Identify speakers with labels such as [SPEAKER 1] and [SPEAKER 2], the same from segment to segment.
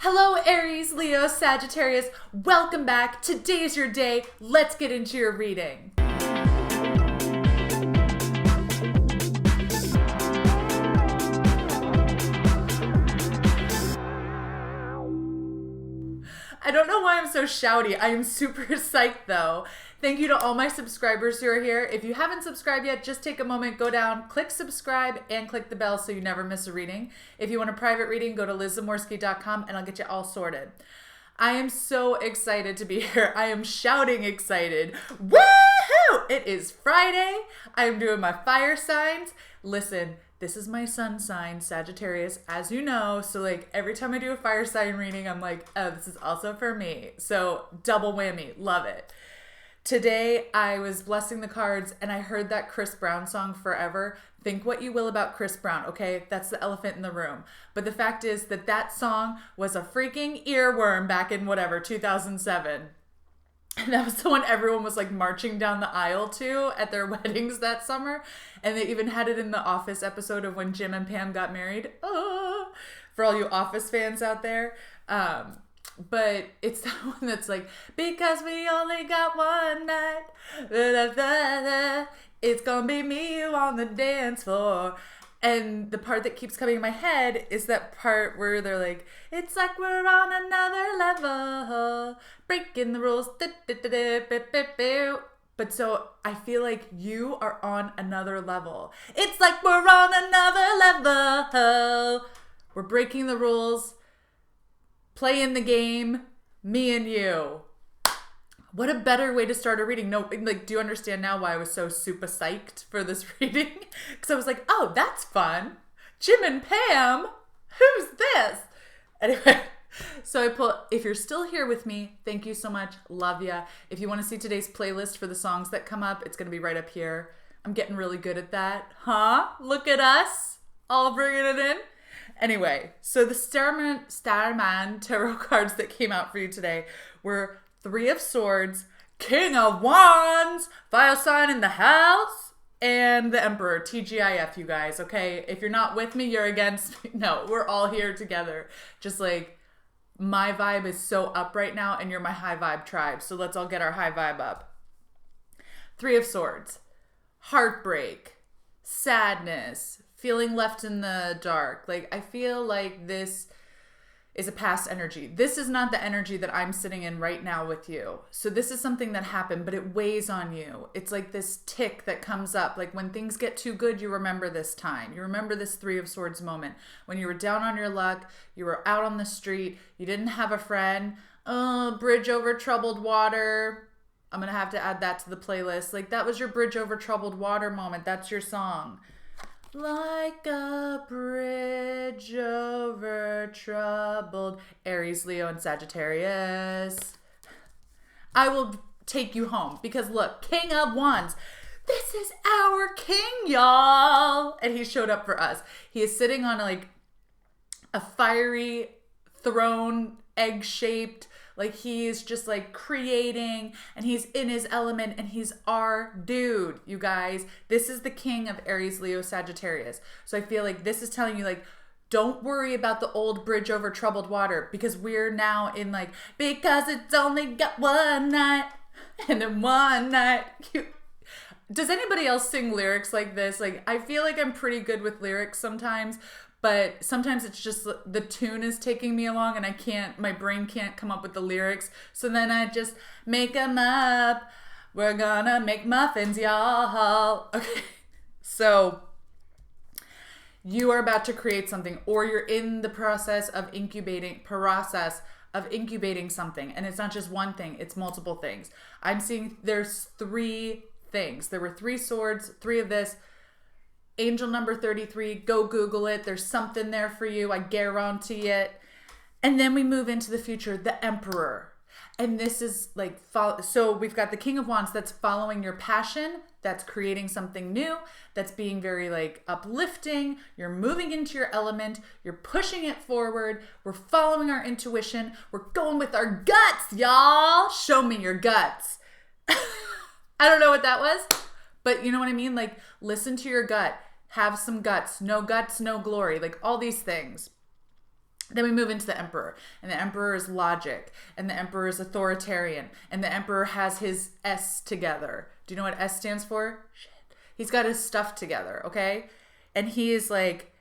[SPEAKER 1] Hello, Aries, Leo, Sagittarius. Welcome back. Today's your day. Let's get into your reading. I don't know why I'm so shouty. I am super psyched though. Thank you to all my subscribers who are here. If you haven't subscribed yet, just take a moment, go down, click subscribe, and click the bell so you never miss a reading. If you want a private reading, go to LizZamorski.com and I'll get you all sorted. I am so excited to be here. I am shouting excited. Woohoo! It is Friday. I am doing my fire signs. Listen, this is my sun sign, Sagittarius, as you know. So like every time I do a fire sign reading, I'm like, oh, this is also for me. So double whammy. Love it. Today, I was blessing the cards and I heard that Chris Brown song, Forever. Think what you will about Chris Brown, okay? That's the elephant in the room. But the fact is that song was a freaking earworm back in 2007. And that was the one everyone was like marching down the aisle to at their weddings that summer. And they even had it in the Office episode of when Jim and Pam got married. Oh, for all you Office fans out there. But it's that one that's like, because we only got one night, it's gonna be me on the dance floor. And the part that keeps coming in my head is that part where they're like, it's like we're on another level, breaking the rules. But so I feel like you are on another level. It's like we're on another level. We're breaking the rules. Playing the game, me and you. What a better way to start a reading. No, like, do you understand now why I was so super psyched for this reading? Because I was like, oh, that's fun. Jim and Pam? Who's this? Anyway, so I pull, if you're still here with me, thank you so much. Love ya. If you want to see today's playlist for the songs that come up, it's going to be right up here. I'm getting really good at that. Huh? Look at us. All bringing it in. Anyway, so the Starman Tarot cards that came out for you today were Three of Swords, King of Wands, Fire Sign in the House, and the Emperor, TGIF, you guys, okay? If you're not with me, you're against me. No, we're all here together. Just like, my vibe is so up right now, and you're my high vibe tribe, so let's all get our high vibe up. Three of Swords, heartbreak, sadness, feeling left in the dark. Like, I feel like this is a past energy. This is not the energy that I'm sitting in right now with you. So this is something that happened, but it weighs on you. It's like this tick that comes up. Like when things get too good, you remember this time. You remember this Three of Swords moment. When you were down on your luck, you were out on the street, you didn't have a friend. Oh, bridge over troubled water. I'm going to have to add that to the playlist. Like that was your bridge over troubled water moment. That's your song. Like a bridge over troubled Aries, Leo, and Sagittarius. I will take you home because look, King of Wands. This is our king, y'all. And he showed up for us. He is sitting on like a fiery throne, egg-shaped. Like he's just like creating and he's in his element and he's our dude, you guys. This is the king of Aries, Leo, Sagittarius. So I feel like this is telling you like, don't worry about the old bridge over troubled water because we're now in like, because it's only got one night and then one night. Does anybody else sing lyrics like this? Like, I feel like I'm pretty good with lyrics sometimes. But sometimes it's just the tune is taking me along and my brain can't come up with the lyrics. So then I just make them up. We're gonna make muffins, y'all. Okay. So you are about to create something or you're in the process of incubating something. And it's not just one thing, it's multiple things. I'm seeing there's three things. There were three swords, three of this. Angel number 33, go Google it. There's something there for you. I guarantee it. And then we move into the future, the Emperor. And this is like, so we've got the King of Wands that's following your passion, that's creating something new, that's being very like uplifting. You're moving into your element. You're pushing it forward. We're following our intuition. We're going with our guts, y'all. Show me your guts. I don't know what that was, but you know what I mean? Like, listen to your gut. Have some guts. No guts, no glory. Like all these things. Then we move into the emperor, and the emperor is logic, and the emperor is authoritarian, and the emperor has his S together. Do you know what S stands for? Shit. He's got his stuff together, okay? And he is like,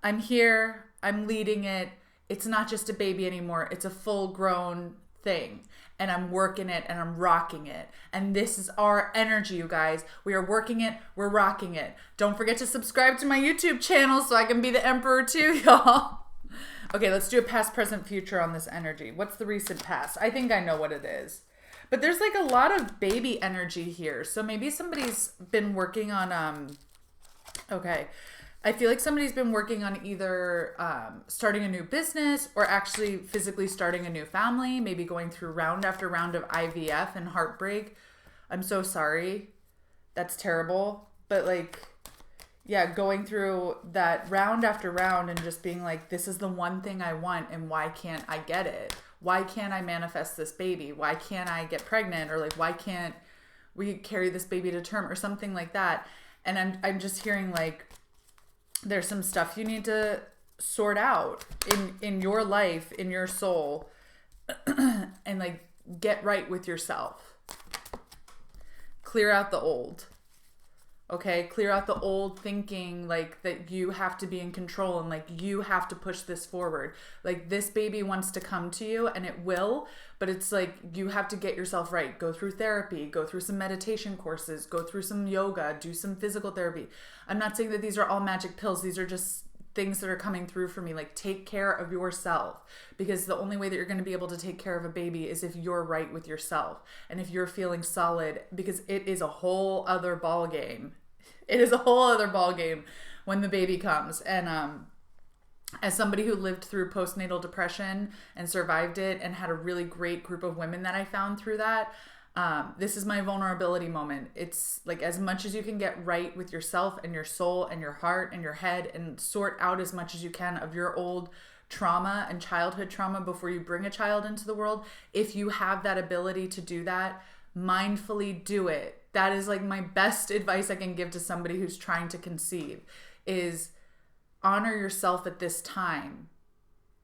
[SPEAKER 1] I'm here, I'm leading it. It's not just a baby anymore. It's a full-grown thing. And I'm working it and I'm rocking it. And this is our energy, you guys. We are working it, we're rocking it. Don't forget to subscribe to my YouTube channel so I can be the emperor too, y'all. Okay, let's do a past, present, future on this energy. What's the recent past? I think I know what it is. But there's like a lot of baby energy here. So maybe somebody's been working on, okay. I feel like somebody's been working on either starting a new business or actually physically starting a new family, maybe going through round after round of IVF and heartbreak. I'm so sorry. That's terrible. But like, yeah, going through that round after round and just being like, this is the one thing I want and why can't I get it? Why can't I manifest this baby? Why can't I get pregnant? Or like, why can't we carry this baby to term or something like that? And I'm just hearing like, there's some stuff you need to sort out in your life, in your soul, and like get right with yourself. Clear out the old. Okay? Clear out the old thinking like that you have to be in control and like you have to push this forward. Like this baby wants to come to you and it will, but it's like you have to get yourself right. Go through therapy, go through some meditation courses, go through some yoga, do some physical therapy. I'm not saying that these are all magic pills. These are just things that are coming through for me. Like take care of yourself, because the only way that you're going to be able to take care of a baby is if you're right with yourself and if you're feeling solid, because it is a whole other ball game. It is a whole other ball game when the baby comes. And as somebody who lived through postnatal depression and survived it and had a really great group of women that I found through that, this is my vulnerability moment. It's like as much as you can get right with yourself and your soul and your heart and your head and sort out as much as you can of your old trauma and childhood trauma before you bring a child into the world. If you have that ability to do that, mindfully do it. That is like my best advice I can give to somebody who's trying to conceive is honor yourself at this time.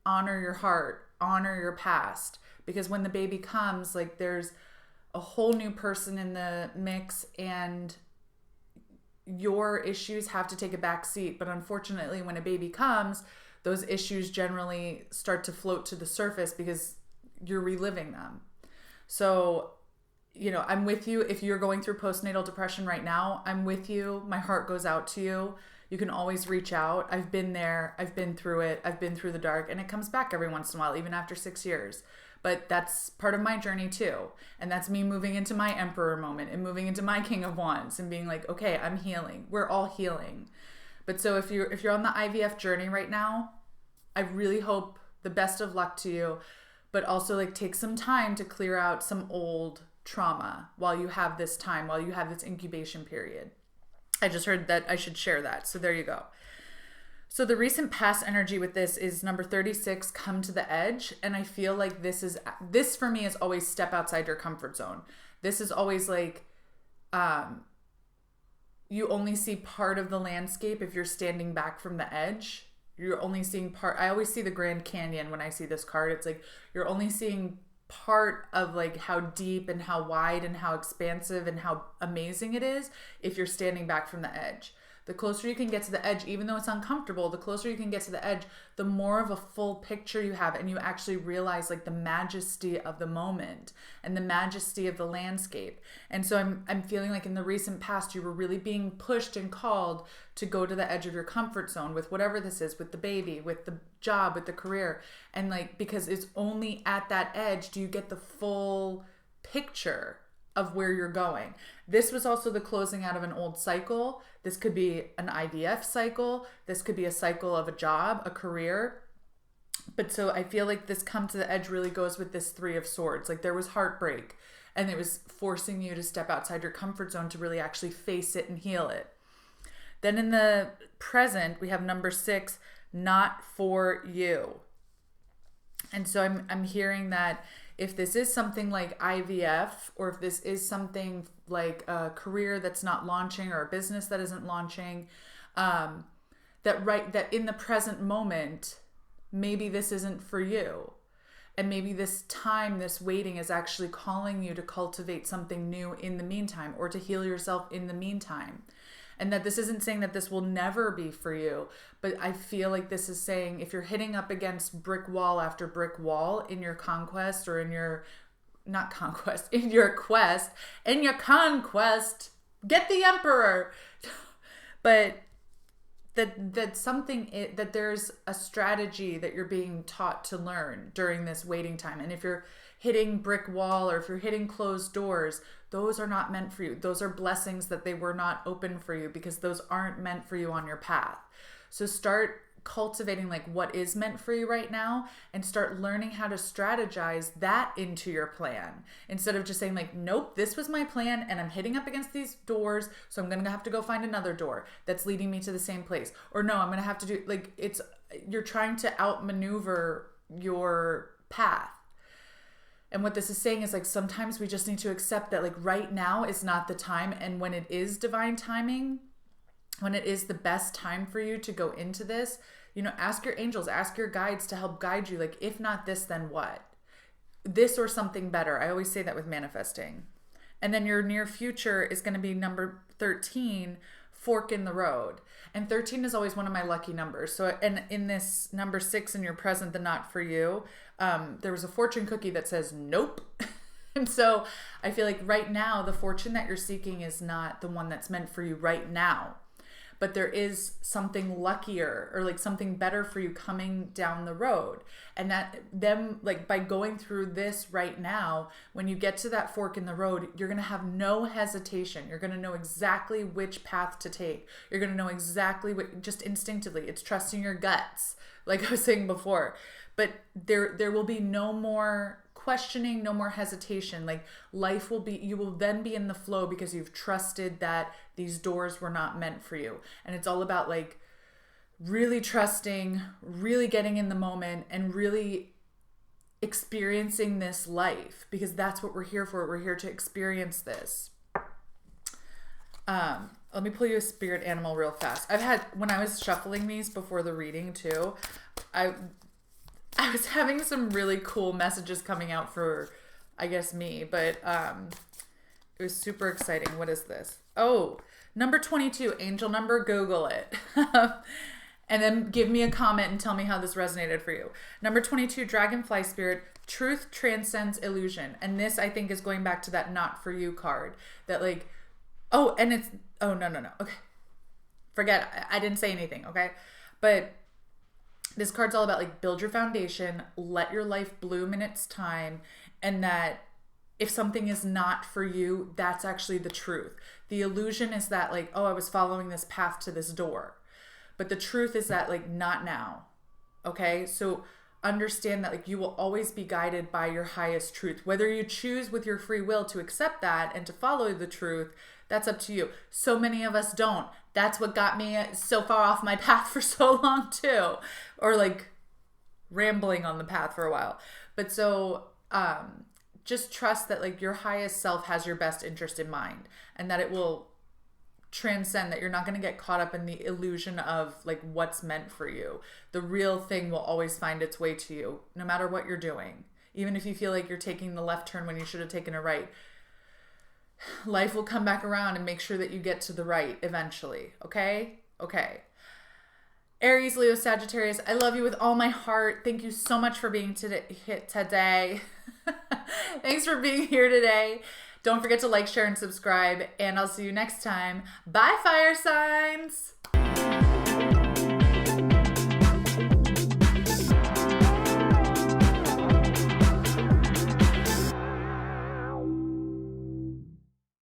[SPEAKER 1] Honor your heart, honor your past, because when the baby comes, like there's a whole new person in the mix and your issues have to take a back seat. But unfortunately, when a baby comes, those issues generally start to float to the surface because you're reliving them. So, you know, I'm with you. If you're going through postnatal depression right now, I'm with you. My heart goes out to you. You can always reach out. I've been there. I've been through it. I've been through the dark, and it comes back every once in a while, even after 6 years. But that's part of my journey too. And that's me moving into my emperor moment and moving into my king of wands and being like, okay, I'm healing. We're all healing. But so if you're on the IVF journey right now, I really hope the best of luck to you, but also like take some time to clear out some old trauma while you have this time, while you have this incubation period. I just heard that I should share that. So there you go. So the recent past energy with this is number 36, come to the edge. And I feel like this for me is always step outside your comfort zone. This is always like, you only see part of the landscape if you're standing back from the edge. You're only seeing part. I always see the Grand Canyon when I see this card. It's like, you're only seeing part of like how deep and how wide and how expansive and how amazing it is if you're standing back from the edge. The closer you can get to the edge, even though it's uncomfortable, the closer you can get to the edge, the more of a full picture you have, and you actually realize like the majesty of the moment and the majesty of the landscape. And so I'm feeling like in the recent past, you were really being pushed and called to go to the edge of your comfort zone with whatever this is, with the baby, with the job, with the career. And like, because it's only at that edge do you get the full picture of where you're going. This was also the closing out of an old cycle. This could be an IVF cycle. This could be a cycle of a job, a career. But so I feel like this come to the edge really goes with this 3 of Swords. Like there was heartbreak and it was forcing you to step outside your comfort zone to really actually face it and heal it. Then in the present, we have number 6, not for you. And so I'm hearing that if this is something like IVF, or if this is something like a career that's not launching or a business that isn't launching, that in the present moment, maybe this isn't for you. And maybe this time, this waiting is actually calling you to cultivate something new in the meantime, or to heal yourself in the meantime. And that this isn't saying that this will never be for you, but I feel like this is saying if you're hitting up against brick wall after brick wall in your conquest, or in your, not conquest, in your quest, in your conquest, get the emperor. But that something, that there's a strategy that you're being taught to learn during this waiting time. And if you're hitting brick wall, or if you're hitting closed doors, those are not meant for you. Those are blessings that they were not open for you, because those aren't meant for you on your path. So start cultivating like what is meant for you right now, and start learning how to strategize that into your plan, instead of just saying like, nope, this was my plan and I'm hitting up against these doors, so I'm gonna have to go find another door that's leading me to the same place. Or no, I'm gonna have to do, like, it's, you're trying to outmaneuver your path. And what this is saying is like, sometimes we just need to accept that like right now is not the time. And when it is divine timing, when it is the best time for you to go into this, you know, ask your angels, ask your guides to help guide you. Like, if not this, then what? This or something better. I always say that with manifesting. And then your near future is going to be number 13, fork in the road. And 13 is always one of my lucky numbers. So, and in this number 6 in your present, the not for you, there was a fortune cookie that says, nope. And so I feel like right now, the fortune that you're seeking is not the one that's meant for you right now. But there is something luckier, or like something better for you coming down the road. And that them, like, by going through this right now, when you get to that fork in the road, you're going to have no hesitation. You're going to know exactly which path to take. You're going to know exactly what, just instinctively. It's trusting your guts, like I was saying before. But there will be no more questioning, no more hesitation. Like, life will be, you will then be in the flow, because you've trusted that these doors were not meant for you. And it's all about like really trusting, really getting in the moment, and really experiencing this life, because that's what we're here for. We're here to experience this. Let me pull you a spirit animal real fast. I've had, when I was shuffling these before the reading too, I was having some really cool messages coming out for, I guess, me, but it was super exciting. What is this? Oh, number 22, angel number, Google it. And then give me a comment and tell me how this resonated for you. Number 22, dragonfly spirit, truth transcends illusion. And this, I think, is going back to that not for you card. That like, oh, and it's, oh, no. Okay. Forget, I didn't say anything, okay? But this card's all about like, build your foundation, let your life bloom in its time, and that if something is not for you, that's actually the truth. The illusion is that like, oh, I was following this path to this door. But the truth is that like, not now. Okay? So understand that like, you will always be guided by your highest truth. Whether you choose with your free will to accept that and to follow the truth, that's up to you. So many of us don't. That's what got me so far off my path for so long too. Or like rambling on the path for a while. But so, just trust that like your highest self has your best interest in mind, and that it will transcend, that you're not going to get caught up in the illusion of like what's meant for you. The real thing will always find its way to you, no matter what you're doing. Even if you feel like you're taking the left turn when you should have taken a right, life will come back around and make sure that you get to the right eventually. Okay? Okay. Aries, Leo, Sagittarius, I love you with all my heart. Thank you so much for being today. Thanks for being here today. Don't forget to like, share, and subscribe, and I'll see you next time. Bye, fire signs!